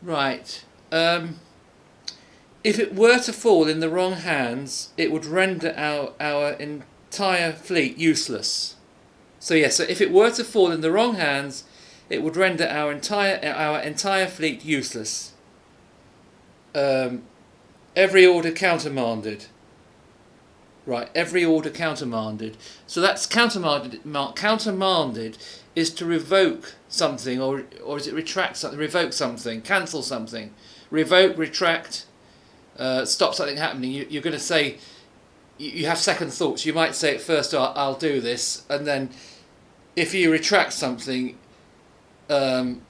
Right. If it were to fall in the wrong hands, it would render our entire fleet useless. So yeah, so if it were to fall in the wrong hands, it would render our entire fleet useless. Every order countermanded. Right, every order countermanded. So that's countermanded. Countermanded is to revoke something, or is it retract something? Revoke something, cancel something, revoke, retract, stop something happening. You're going to say, you have second thoughts. You might say at first, I'll do this, and then if you retract something, you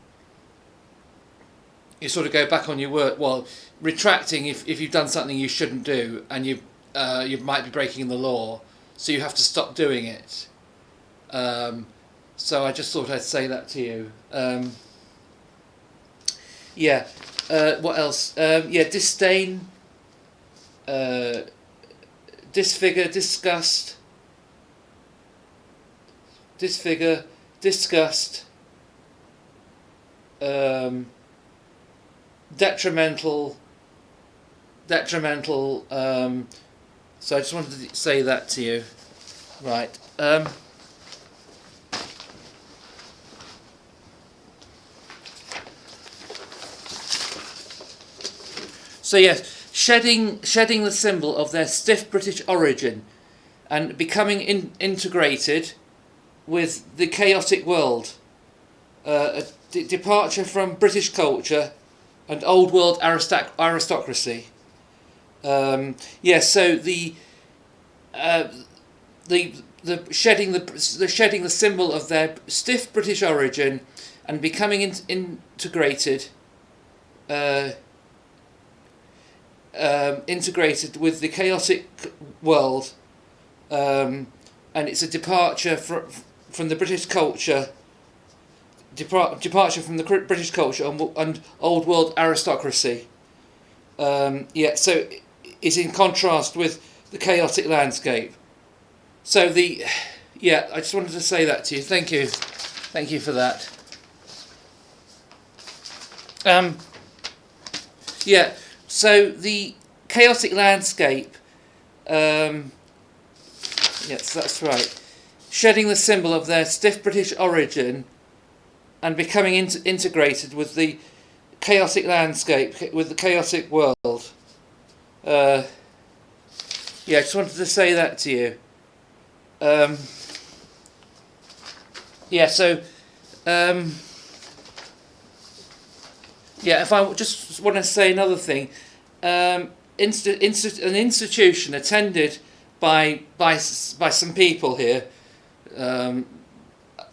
sort of go back on your word. Well, retracting if you've done something you shouldn't do, and you might be breaking the law, so you have to stop doing it. So I just thought I'd say that to you. Yeah. What else? Yeah, disdain, disfigure, disgust, disfigure, disgust, detrimental. So I just wanted to say that to you. Right. So yes, shedding the symbol of their stiff British origin and becoming integrated with the chaotic world. A departure from British culture and old world aristocracy. Yeah, so the shedding the symbol of their stiff British origin and becoming integrated. Integrated with the chaotic world, and it's a departure from the British culture. Departure from the British culture and old world aristocracy. Yeah, so is in contrast with the chaotic landscape. So yeah, I just wanted to say that to you. Thank you for that. Yeah, so the chaotic landscape. Yes, that's right. Shedding the symbol of their stiff British origin and becoming integrated with the chaotic landscape, with the chaotic world. Yeah, I just wanted to say that to you. Yeah, so yeah, if I just want to say another thing, an institution attended by some people here.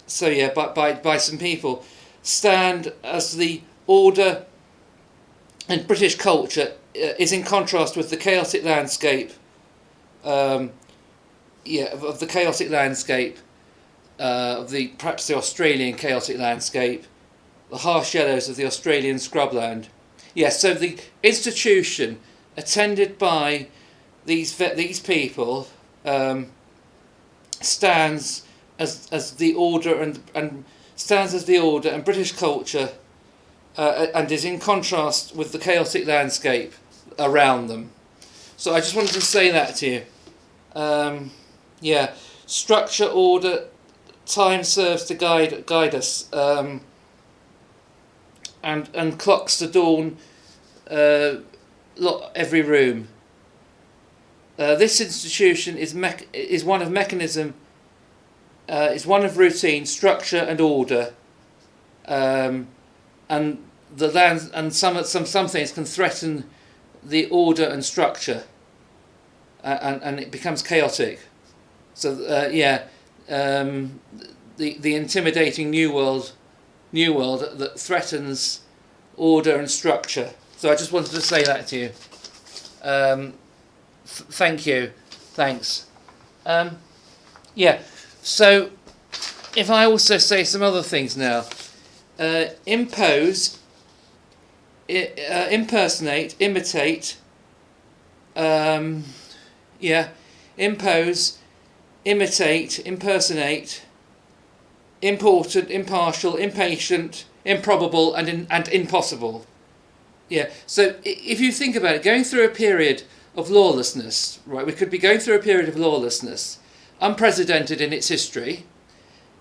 So yeah, by some people, stand as the order and British culture is in contrast with the chaotic landscape. Yeah, of the chaotic landscape, of perhaps the Australian chaotic landscape, the harsh yellows of the Australian scrubland. Yes, so the institution attended by these people stands as the order and stands as the order and British culture, and is in contrast with the chaotic landscape around them. So I just wanted to say that to you. Yeah, structure, order, time serves to guide us, and clocks to dawn every room. This institution is one of mechanism. Is one of routine, structure, and order, and the land and some things can threaten the order and structure, and it becomes chaotic. So yeah, the intimidating new world that threatens order and structure. So I just wanted to say that to you. Thank you. Thanks. Yeah. So, if I also say some other things now, impose, impersonate, imitate, yeah, impose, imitate, impersonate, important, impartial, impatient, improbable, and impossible. Yeah. So if you think about it, going through a period of lawlessness, right? We could be going through a period of lawlessness, unprecedented in its history.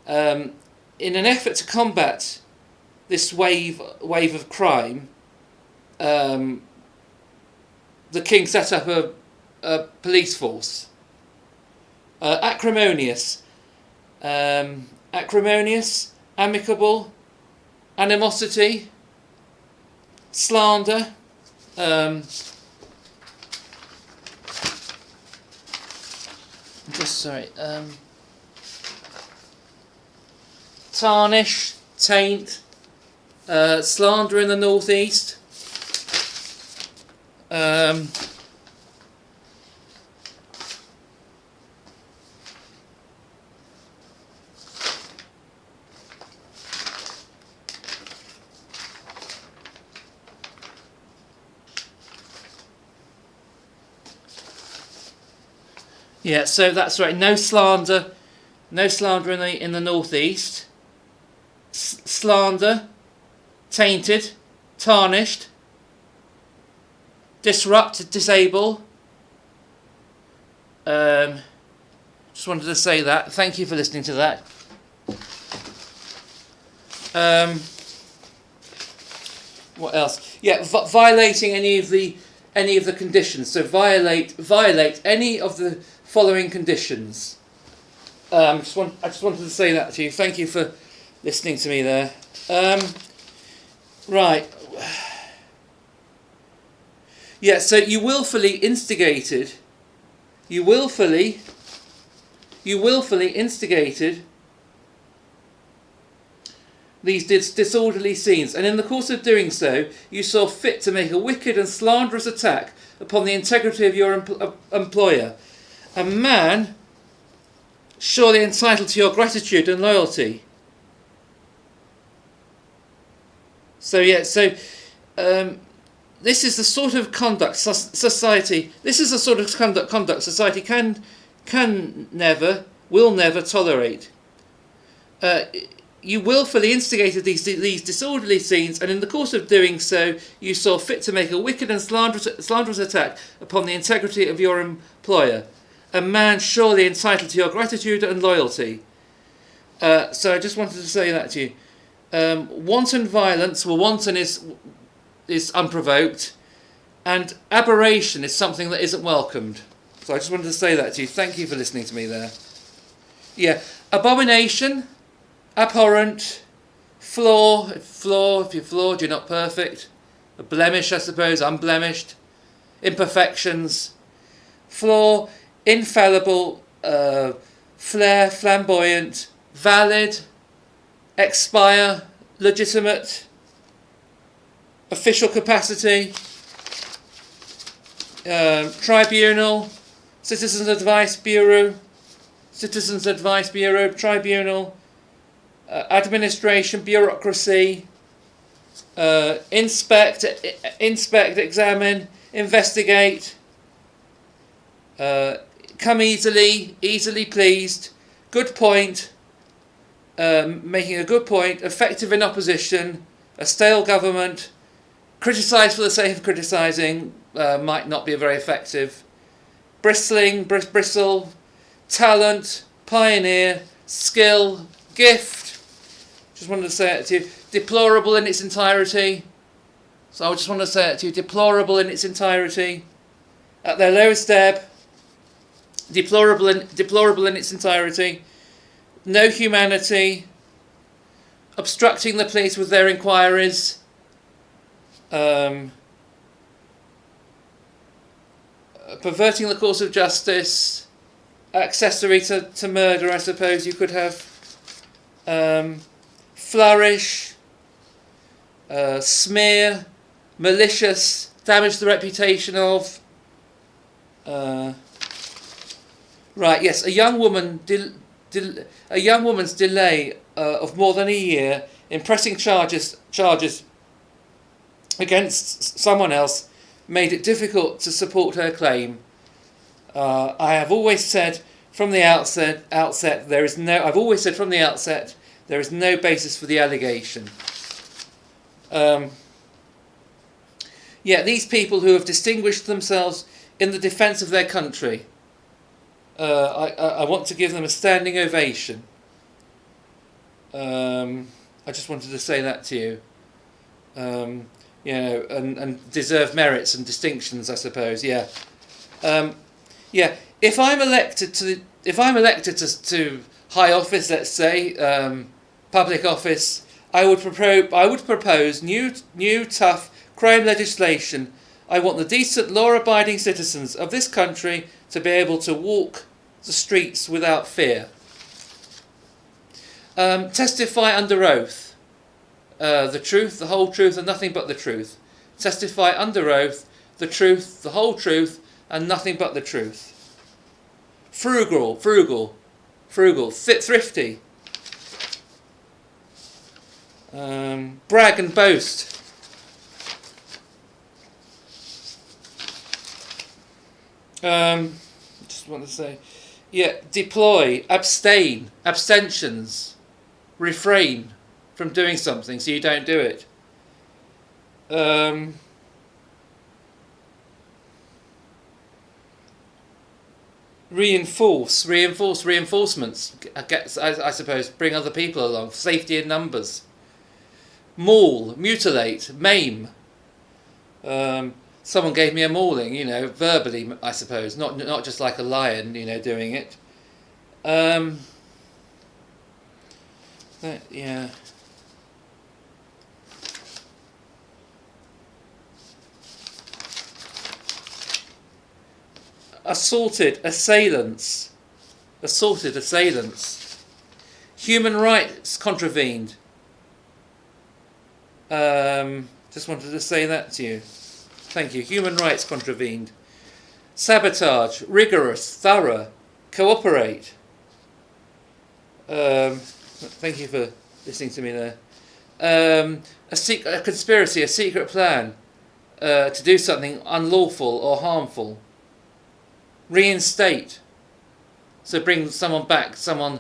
In an effort to combat this wave of crime, the king set up a police force. Acrimonious, amicable, animosity, slander. I'm just sorry. Tarnish, taint, slander in the northeast. Yeah, so that's right. No slander in the northeast. Slander, tainted, tarnished, disrupt, disable. Just wanted to say that. Thank you for listening to that. What else? Yeah, violating any of the conditions. So violate any of the following conditions. I just wanted to say that to you. Thank you for listening to me there. Right. Yeah, so you willfully instigated these disorderly scenes, and in the course of doing so, you saw fit to make a wicked and slanderous attack upon the integrity of your employer, a man surely entitled to your gratitude and loyalty. So yeah, this is the sort of conduct society. This is the sort of conduct society will never tolerate. You willfully instigated these disorderly scenes, and in the course of doing so, you saw fit to make a wicked and slanderous attack upon the integrity of your employer, a man surely entitled to your gratitude and loyalty. So I just wanted to say that to you. Wanton violence, well, wanton is unprovoked, and aberration is something that isn't welcomed. So I just wanted to say that to you. Thank you for listening to me there. Yeah, abomination, abhorrent, flaw. If you're flawed, you're not perfect. A blemish, I suppose, unblemished. Imperfections. Flaw, infallible, flair, flamboyant, valid, expire, legitimate, official capacity, tribunal, Citizens Advice Bureau, tribunal, administration, bureaucracy, inspect, examine, investigate, come easily pleased, good point, making a good point, effective in opposition, a stale government, criticise for the sake of criticising, might not be very effective, bristling, bristle, talent, pioneer, skill, gift. Just wanted to say it to you. Deplorable in its entirety. So I just want to say it to you. Deplorable in its entirety. At their lowest ebb. Deplorable in its entirety. No humanity. Obstructing the police with their inquiries. Perverting the course of justice. Accessory to murder, I suppose you could have. Flourish. Smear. Malicious. Damage the reputation of. Right, yes, a young woman's delay of more than a year in pressing charges against someone else made it difficult to support her claim. I have always said from the outset there is no basis for the allegation. Yeah, these people who have distinguished themselves in the defence of their country. I want to give them a standing ovation. I just wanted to say that to you. You know, and deserve merits and distinctions, I suppose. Yeah. Yeah. If I'm elected to high office, let's say, public office, I would propose new tough crime legislation. I want the decent, law-abiding citizens of this country to be able to walk the streets without fear. Testify under oath. The truth, the whole truth, and nothing but the truth. Testify under oath, the truth, the whole truth, and nothing but the truth. Frugal, thrifty. Brag and boast. Just want to say, yeah, deploy, abstain, abstentions, refrain from doing something so you don't do it. Reinforcements. I suppose bring other people along. Safety in numbers. Maul, mutilate, maim. Someone gave me a mauling, you know, verbally, I suppose, not just like a lion, you know, doing it. Yeah. Assaulted assailants. Human rights contravened. Just wanted to say that to you. Thank you. Human rights contravened. Sabotage, rigorous, thorough, cooperate. Thank you for listening to me there. A conspiracy, a secret plan to do something unlawful or harmful. Reinstate. So bring someone back, someone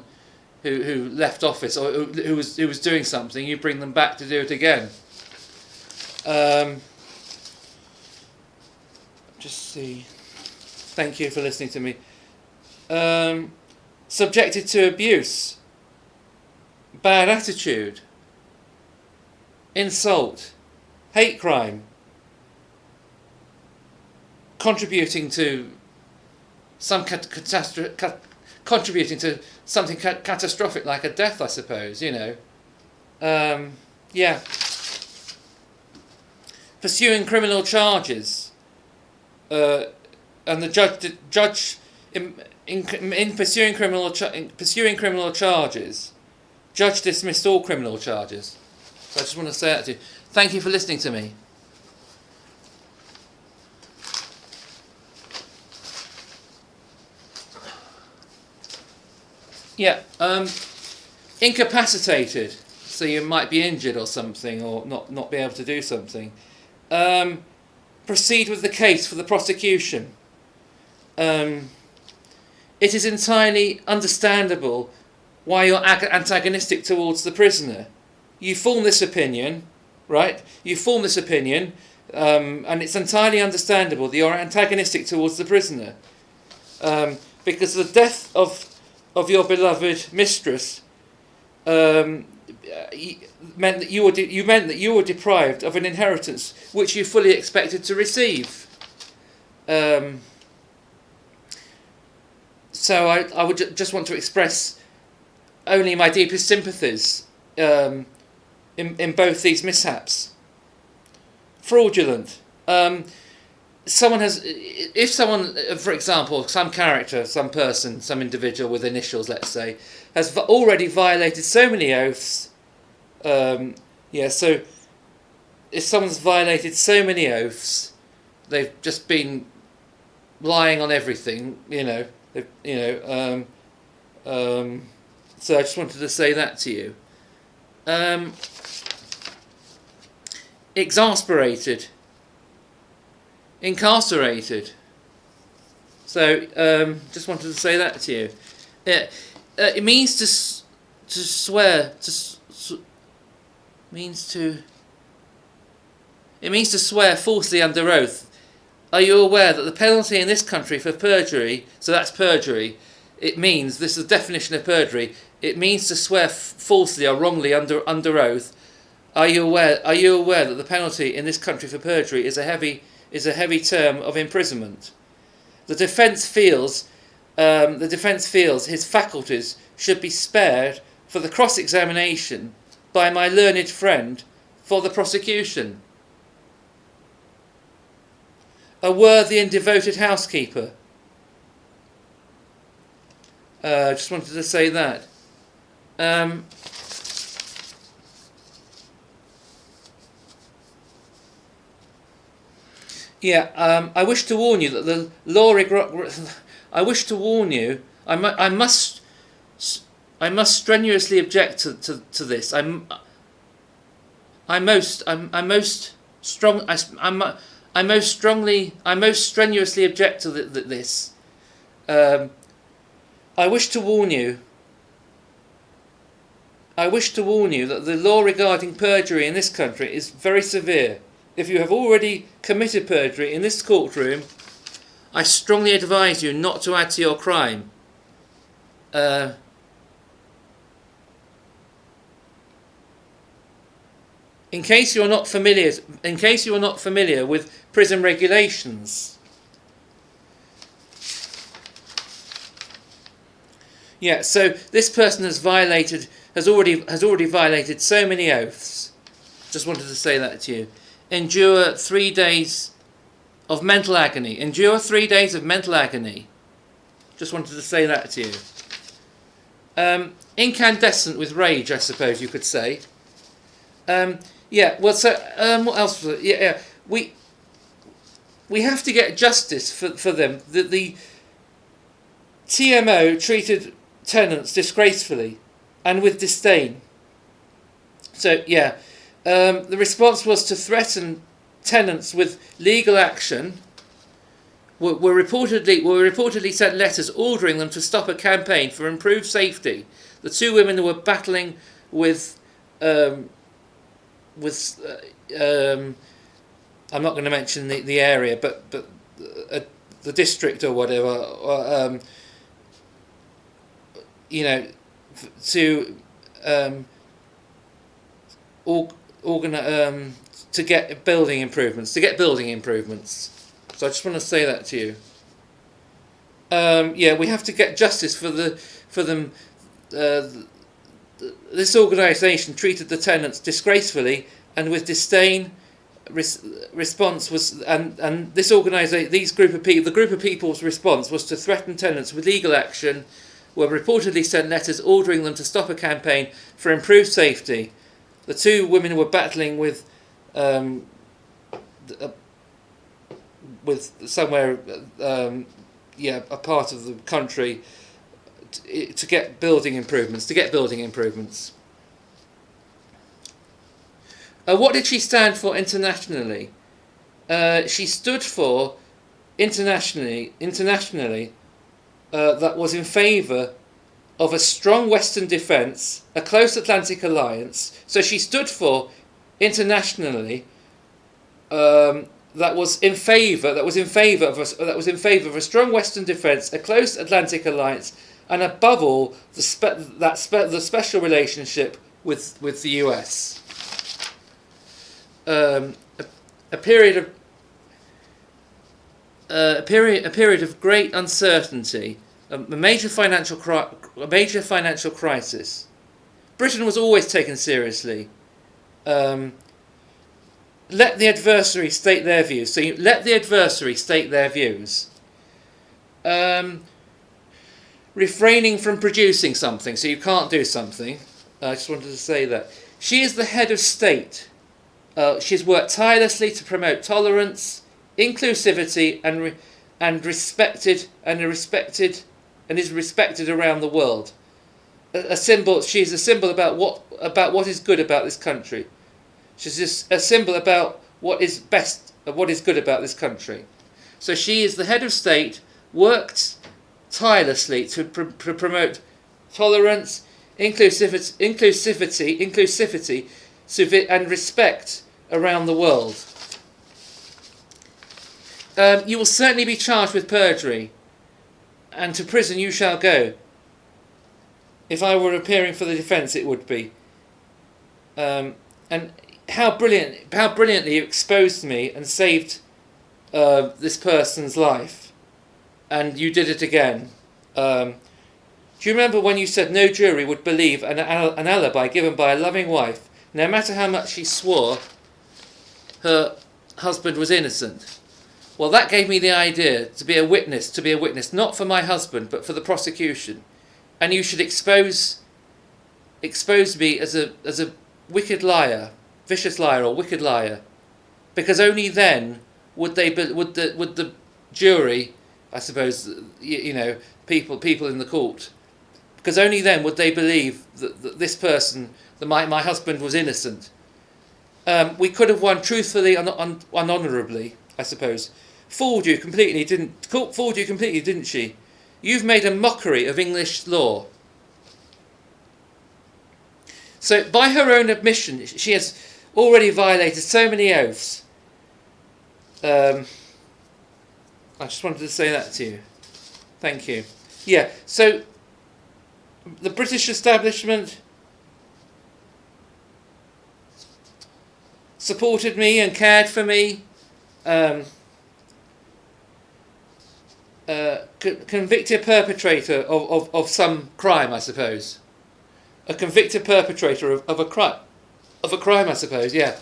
who left office or who was doing something. You bring them back to do it again. Just see. Thank you for listening to me. Subjected to abuse. Bad attitude. Insult. Hate crime. Contributing to some contributing to something catastrophic like a death, I suppose, you know. Yeah. Pursuing criminal charges. And the judge in pursuing criminal charges, judge dismissed all criminal charges. So I just want to say that to you. Thank you for listening to me. Yeah, incapacitated, so you might be injured or something, or not be able to do something. Proceed with the case for the prosecution. It is entirely understandable why you're antagonistic towards the prisoner. You form this opinion, right? You form this opinion, and it's entirely understandable that you're antagonistic towards the prisoner, because the death of your beloved mistress meant that you were deprived of an inheritance which you fully expected to receive. So I would just want to express only my deepest sympathies in both these mishaps. Fraudulent. If someone, for example, some character, some person, some individual with initials, let's say, has already violated so many oaths, so if someone's violated so many oaths, they've just been lying on everything, so I just wanted to say that to you. Exasperated. Incarcerated. So, just wanted to say that to you. It means to swear. Means to. It means to swear falsely under oath. Are you aware that the penalty in this country for perjury, so that's perjury, it means, this is the definition of perjury, it means to swear falsely or wrongly under oath. Are you aware that the penalty in this country for perjury is a heavy term of imprisonment? The defence feels his faculties should be spared for the cross-examination by my learned friend for the prosecution. A worthy and devoted housekeeper. Just wanted to say that. I wish to warn you that the law. I wish to warn you. I must strenuously object to this. I most strenuously object to this. I wish to warn you that the law regarding perjury in this country is very severe. If you have already committed perjury in this courtroom, I strongly advise you not to add to your crime. In case you are not familiar with prison regulations. Yeah, so this person has already violated so many oaths. Just wanted to say that to you. Endure 3 days of mental agony. Endure 3 days of mental agony. Just wanted to say that to you. Incandescent with rage, I suppose you could say. What else was it? We have to get justice for them. The TMO treated tenants disgracefully and with disdain. So, the response was to threaten tenants with legal action. Were reportedly sent letters ordering them to stop a campaign for improved safety. The two women who were battling with I'm not going to mention the area, but the district or whatever, to get building improvements. So I just want to say that to you. We have to get justice for them. This organisation treated the tenants disgracefully and with disdain. Response was, and this organisation, the group of people's response was to threaten tenants with legal action. Were reportedly sent letters ordering them to stop a campaign for improved safety. The two women were battling with somewhere, a part of the country to get building improvements. What did she stand for internationally? She stood for internationally that was in favour of a strong Western defence, a close Atlantic alliance. So she stood for internationally that was in favour of a strong Western defence, a close Atlantic alliance, and above all the special relationship with the US. A period of great uncertainty, a major financial crisis. Britain was always taken seriously. Let the adversary state their views. So let the adversary state their views. Refraining from producing something, so you can't do something. I just wanted to say that. She is the head of state. She's worked tirelessly to promote tolerance, inclusivity, and is respected around the world. She's a symbol about what is good about this country. She's just a symbol about what is good about this country. So she is the head of state, worked tirelessly to promote tolerance, inclusivity, and respect around the world. You will certainly be charged with perjury, and to prison you shall go. If I were appearing for the defence, it would be. And how brilliantly you exposed me and saved this person's life, and you did it again. Do you remember when you said no jury would believe an alibi given by a loving wife, no matter how much she swore her husband was innocent? Well, that gave me the idea to be a witness, not for my husband, but for the prosecution. And you should expose me as a wicked liar, vicious liar, or wicked liar, because only then would the jury, I suppose, people in the court, because only then would they believe that this person, that my husband, was innocent. We could have won truthfully and honourably, I suppose. Fooled you completely, didn't she? You've made a mockery of English law. So, by her own admission, she has already violated so many oaths. I just wanted to say that to you. Thank you. Yeah, so the British establishment supported me and cared for me. Convicted perpetrator of some crime, I suppose. A convicted perpetrator of a crime, I suppose. Yeah.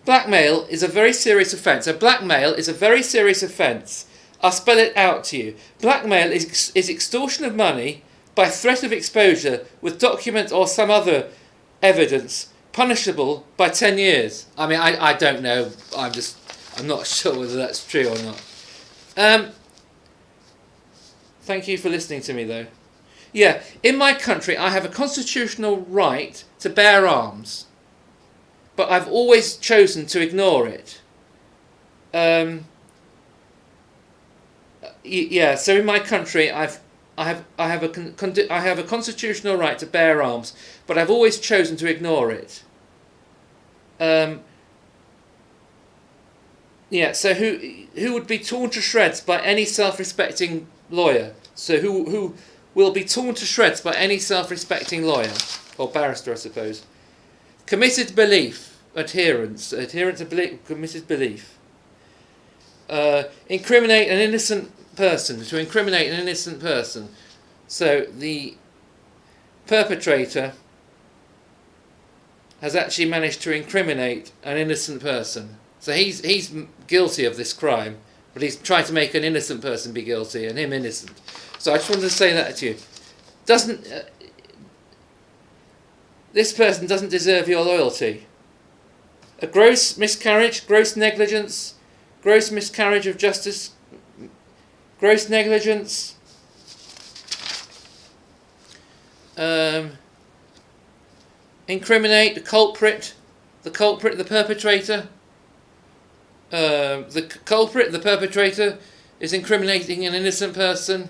Blackmail is a very serious offence. So blackmail is a very serious offence. I'll spell it out to you. Blackmail is extortion of money by threat of exposure with document or some other evidence, punishable by 10 years. I mean, I don't know. I'm not sure whether that's true or not. Thank you for listening to me, though. Yeah, in my country, I have a constitutional right to bear arms, but I've always chosen to ignore it. Yeah, so in my country, I have a constitutional right to bear arms, but I've always chosen to ignore it. Yeah, so who would be torn to shreds by any self-respecting lawyer? So who will be torn to shreds by any self-respecting lawyer or barrister, I suppose? Committed belief, adherence to belief, committed belief. Incriminate an innocent person. To incriminate an innocent person. So the perpetrator has actually managed to incriminate an innocent person. So he's guilty of this crime, but he's trying to make an innocent person be guilty and him innocent. So I just wanted to say that to you. This person doesn't deserve your loyalty. A gross miscarriage, gross negligence, gross miscarriage of justice, gross negligence. Incriminate the culprit, the perpetrator. The perpetrator is incriminating an innocent person,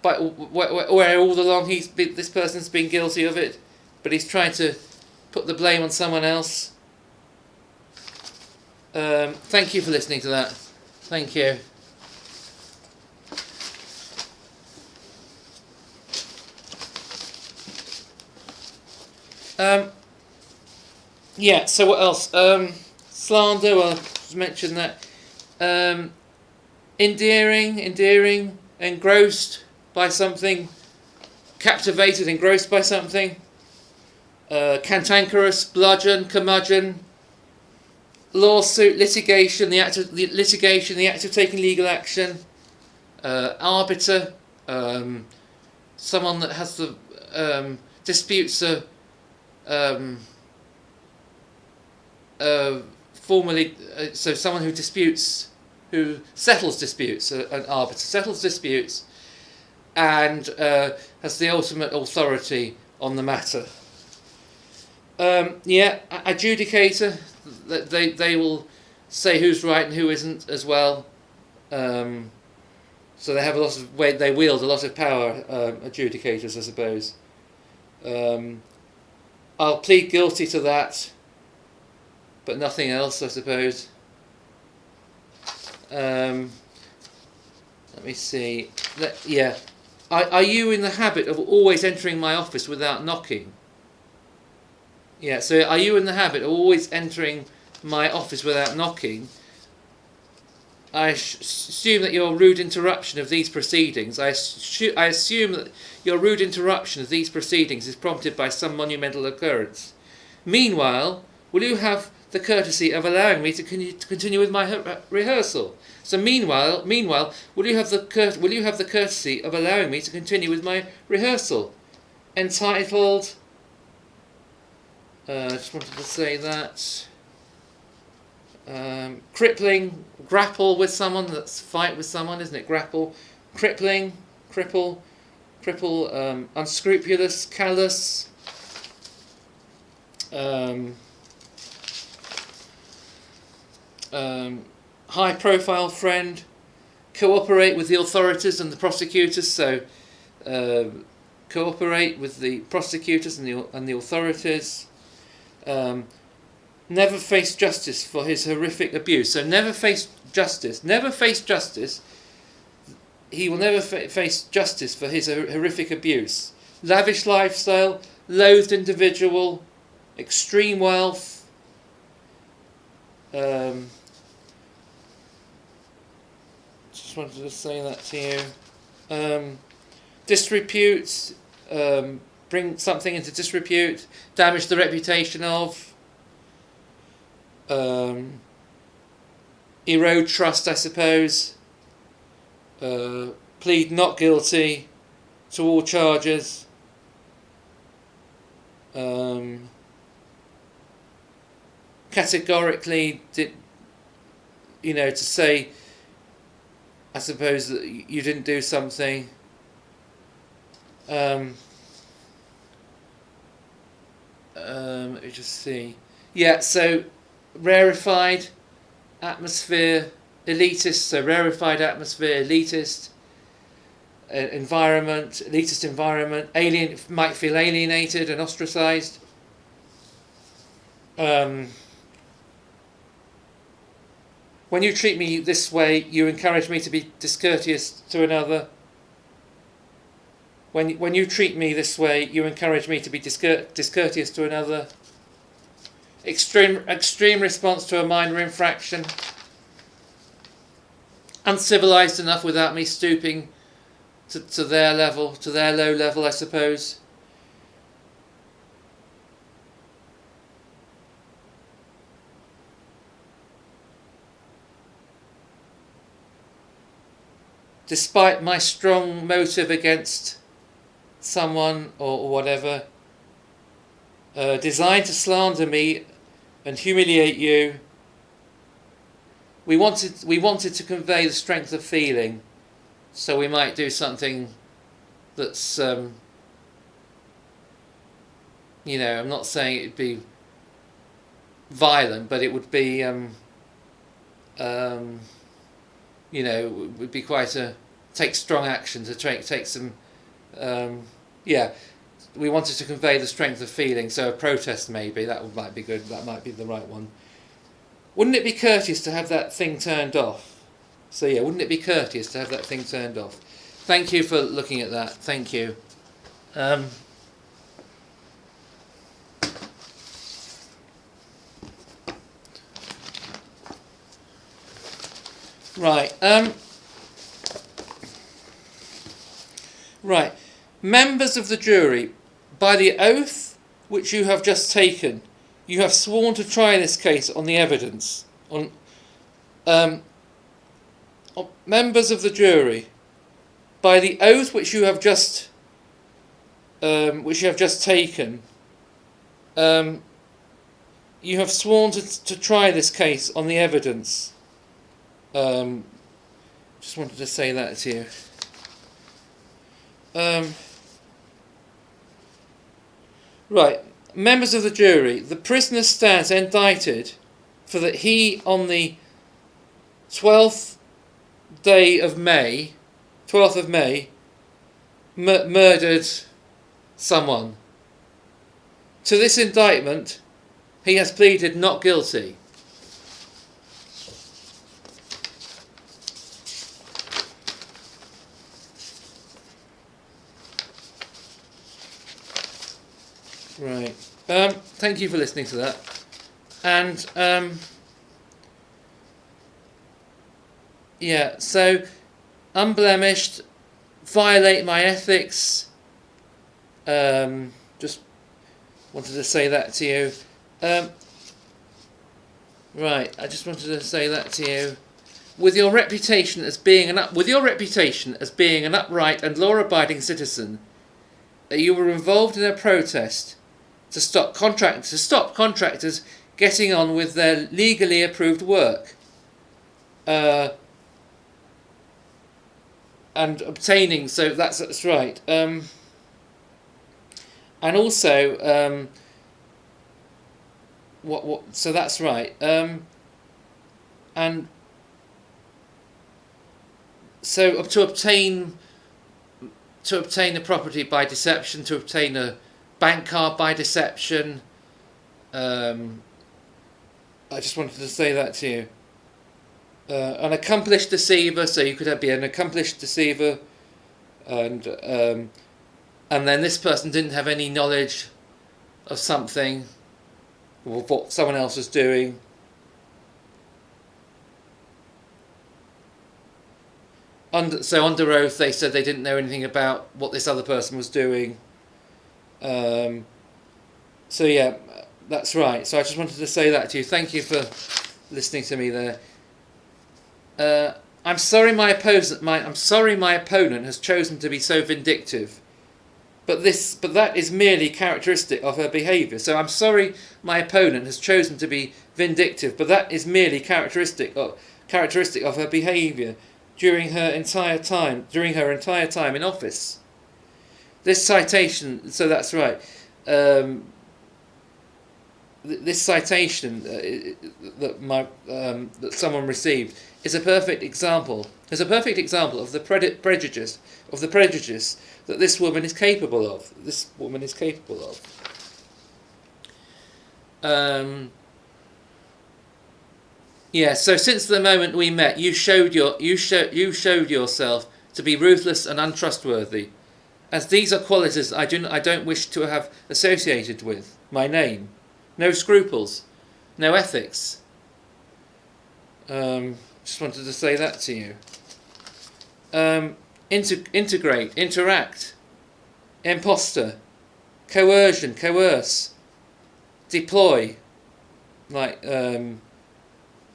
but where all along this person's been guilty of it, but he's trying to put the blame on someone else. Thank you for listening to that. Thank you. Yeah, so what else? Slander, well, I've mentioned that. Endearing, engrossed by something, captivated, engrossed by something. Cantankerous, bludgeon, curmudgeon. Lawsuit, litigation, the act of taking legal action. Arbiter, someone that has the disputes formally, so someone who settles disputes, an arbiter settles disputes, and has the ultimate authority on the matter. Adjudicator, they will say who's right and who isn't as well. So they have a lot of weight. They wield a lot of power. Adjudicators, I suppose. I'll plead guilty to that, but nothing else, I suppose. Let me see. Yeah. Are you in the habit of always entering my office without knocking? Yeah, so are you in the habit of always entering my office without knocking? I assume that your rude interruption of these proceedings, I assume that your rude interruption of these proceedings is prompted by some monumental occurrence. Meanwhile, will you have the courtesy of allowing me to continue with my rehearsal? So meanwhile, will you have the courtesy of allowing me to continue with my rehearsal? Entitled. Just wanted to say that. Crippling, grapple with someone. That's fight with someone, isn't it? Grapple, crippling, cripple, unscrupulous, callous. High-profile friend, cooperate with the authorities and the prosecutors. So, cooperate with the prosecutors and the authorities. Never face justice for his horrific abuse. So, never face justice. Never face justice. He will never face justice for his horrific abuse. Lavish lifestyle, loathed individual, extreme wealth. Just wanted to say that to you. Disrepute, bring something into disrepute, damage the reputation of, erode trust, I suppose, plead not guilty to all charges, categorically, to say, I suppose, that you didn't do something. Let me just see. Yeah, so rarefied atmosphere, elitist. So rarefied atmosphere, elitist environment, might feel alienated and ostracized. When you treat me this way, you encourage me to be discourteous to another. When you treat me this way, you encourage me to be discourteous to another. Extreme response to a minor infraction. Uncivilized enough without me stooping to their level, to their low level, I suppose. Despite my strong motive against someone or whatever, designed to slander me and humiliate you. We wanted to convey the strength of feeling, so we might do something that's I'm not saying it'd be violent, but it would be would be quite take strong action to take some. We wanted to convey the strength of feeling, so a protest maybe, might be good, that might be the right one. Wouldn't it be courteous to have that thing turned off? So yeah, wouldn't it be courteous to have that thing turned off? Thank you for looking at that, thank you. Right, right. Members of the jury, by the oath which you have just taken, you have sworn to try this case on the evidence. Members of the jury, by the oath which you have just taken, you have sworn to try this case on the evidence. Just wanted to say that to you. Right, members of the jury, the prisoner stands indicted for that he, on the 12th of May, murdered someone. To this indictment, he has pleaded not guilty. Right. Thank you for listening to that. And yeah, so unblemished, violate my ethics. Just wanted to say that to you. Right, I just wanted to say that to you. With your reputation as being an upright and law-abiding citizen, that you were involved in a protest to stop contractors getting on with their legally approved work, and obtaining. So that's right. And also, what? So that's right. And so to obtain a property by deception, to obtain a bank card by deception. I just wanted to say that to you. An accomplished deceiver, so you could be an accomplished deceiver, and then this person didn't have any knowledge of something, or what someone else was doing. So under oath they said they didn't know anything about what this other person was doing. So yeah, that's right. So I just wanted to say that to you. Thank you for listening to me there. I'm sorry my opponent has chosen to be so vindictive, but that is merely characteristic of her behaviour. So I'm sorry my opponent has chosen to be vindictive, but that is merely characteristic of her behaviour during her entire time in office. This citation, so that's right. This citation that someone received is a perfect example. Is a perfect example of the prejudice that this woman is capable of. Yeah. So since the moment we met, you showed yourself to be ruthless and untrustworthy, as these are qualities I don't wish to have associated with my name. No scruples, no ethics. Just wanted to say that to you. Integrate, interact, imposter, coercion, coerce, deploy. So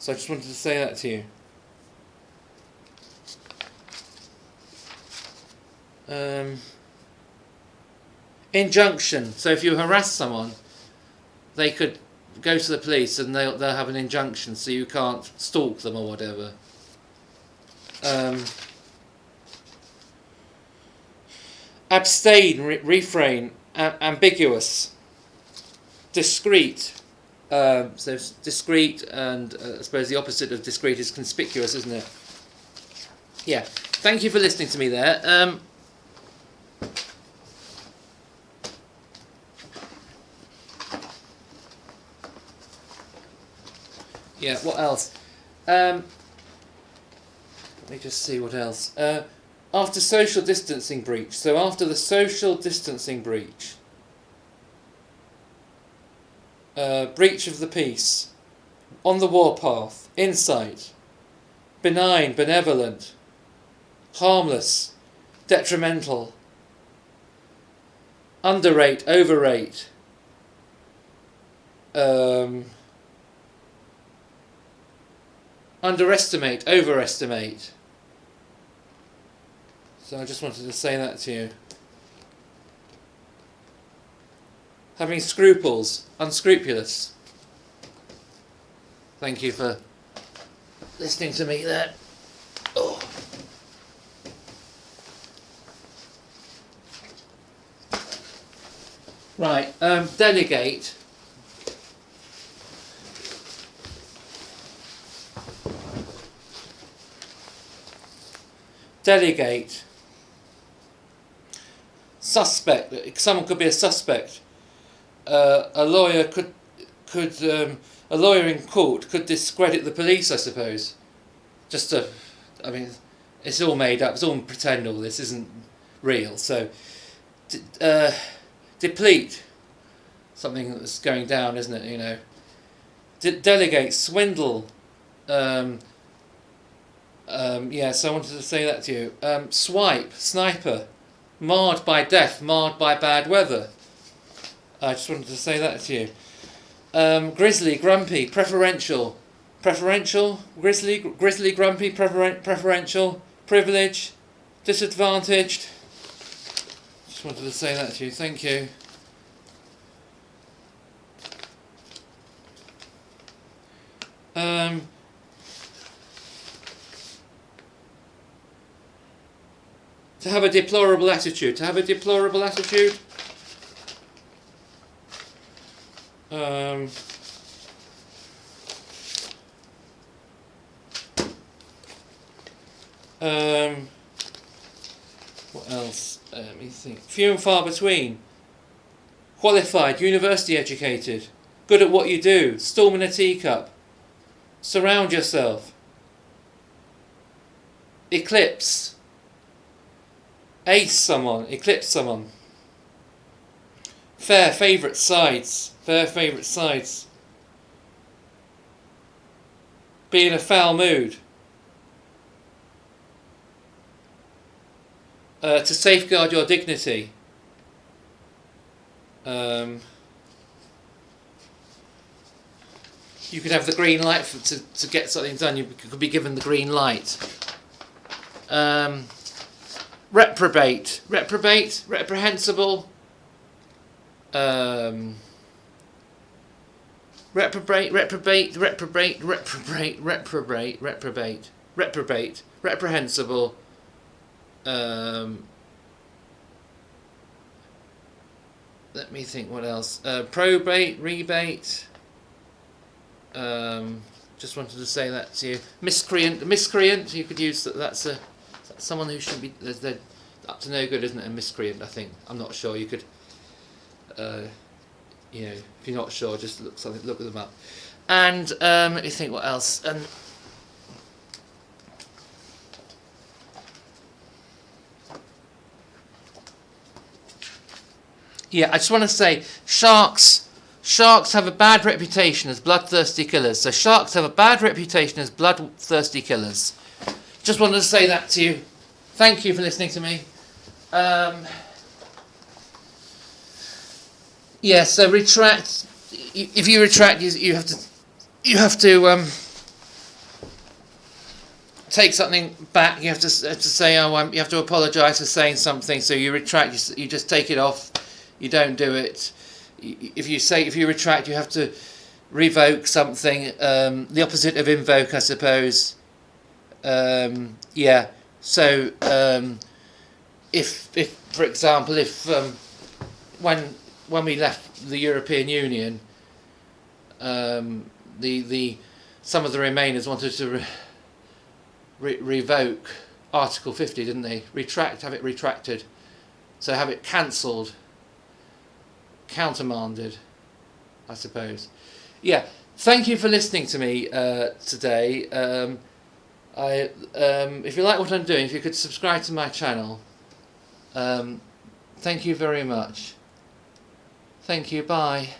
I just wanted to say that to you. Injunction. So if you harass someone, they could go to the police and they'll have an injunction, so you can't stalk them or whatever. Abstain, refrain, ambiguous, discreet. So discreet, and I suppose the opposite of discreet is conspicuous, isn't it? Yeah. Thank you for listening to me there. Yeah, what else? Let me just see what else. After social distancing breach. So after the social distancing breach. Breach of the peace. On the warpath. Insight. Benign, benevolent. Harmless. Detrimental. Underrate, overrate. Underestimate, overestimate. So I just wanted to say that to you. Having scruples, unscrupulous. Thank you for listening to me there. Oh. Right, delegate. Delegate. Suspect. Someone could be a suspect. A lawyer a lawyer in court could discredit the police, I suppose. I mean, it's all made up. It's all pretend. All this isn't real. So, deplete. something that's going down, isn't it? You know. Delegate, swindle. Yeah, so I wanted to say that to you. Swipe, sniper, marred by death, marred by bad weather. I just wanted to say that to you. Grizzly, grumpy, preferential, grizzly, grumpy, preferential, privilege, disadvantaged. Just wanted to say that to you. Thank you. To have a deplorable attitude. To have a deplorable attitude. What else? Let me think. Few and far between. Qualified, university educated, good at what you do, storm in a teacup. Surround yourself. Eclipse. Ace someone, eclipse someone. Fair favourite sides. Fair favourite sides. Be in a foul mood. To safeguard your dignity. You could have the green light to get something done. You could be given the green light. Reprobate, reprehensible. Reprobate, reprehensible. Let me think what else. Probate, rebate. Just wanted to say that to you. Miscreant. You could use that. That's someone who should be. They're up to no good, isn't it? A miscreant. I think. I'm not sure. You could. You know, if you're not sure, just look them up. And let me think what else. And yeah, I just want to say, sharks have a bad reputation as bloodthirsty killers. So sharks have a bad reputation as bloodthirsty killers. Just wanted to say that to you. Thank you for listening to me. Yeah, so retract. If you retract, you have to take something back. You have to say, you have to apologise for saying something. So you retract. You just take it off. You don't do it. If you retract, you have to revoke something. The opposite of invoke, I suppose. Yeah. So if for example, when we left the European Union, some of the Remainers wanted to revoke Article 50, didn't they? Have it retracted. So have it cancelled. Countermanded, I suppose. Yeah, thank you for listening to me today. If you like what I'm doing, if you could subscribe to my channel. Thank you very much. Thank you, bye.